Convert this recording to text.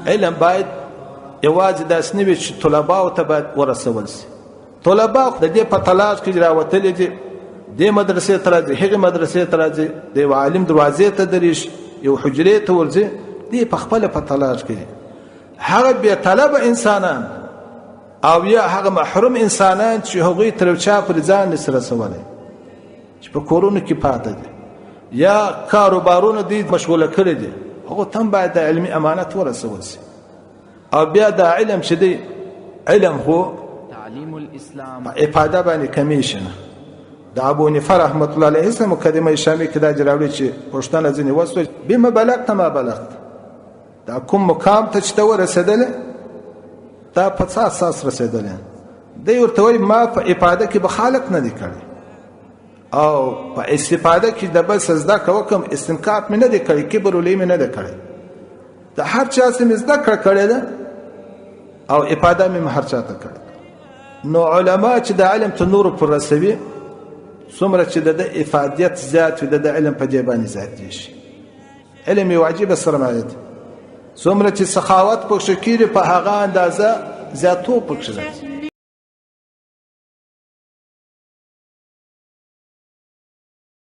علم باید یوازې داسې نه وي چې طلباو ته باید ورسول شي. طلبا د دې په تلاش کې راوتلي دي، دې مدرسې ته راځي، هغې مدرسې ته راځي، د یو عالم دروازې ته درېږي، یو حجرې ته ورځي، دې په خپله په تلاش کې دي. هغه بې طلبه انسانان او یا هغه محروم انسانان چې هغوی تر یو چا پورې ځان نشي رسولی، چې په کورونو کې پاته دي یا کاروبارونه دوی مشغوله کړي دي، هغو ته هم باید د علمي امانت ورسول شي. او بیا دا علم چې دی، علم خو تعلیم الاسلام په افاده باندې کمیږي نه. د ابو حنیفه رحمت الله علیه سره مقدمه شامی کې دا جراوړي چې پښتنه ځنې وسو بما بلغت ما بلغت، دا کوم مقام ته چې ته ورسېدلې دا په څه اساس رسېدلې؟ دی ورته وایي ما په افاده کې به خالق نه دی کړی او په استفاده کې د بل سجده کوم استنکاف مې نه دی کړی، کبر ولې مې نه دی کړی. د هر چا سم زده کړی ده او افاده مې هر چا ته کړی. نو علما چې د علم ته نور پر رسوي، څومره چې د افادیت زیات وي د علم په دې باندې زیاتېږي شي. علم یو عجیبه سرمایه ده، څومره چې سخاوت پکښې کېږي په هغه اندازه زیاتوب پکښې راځي.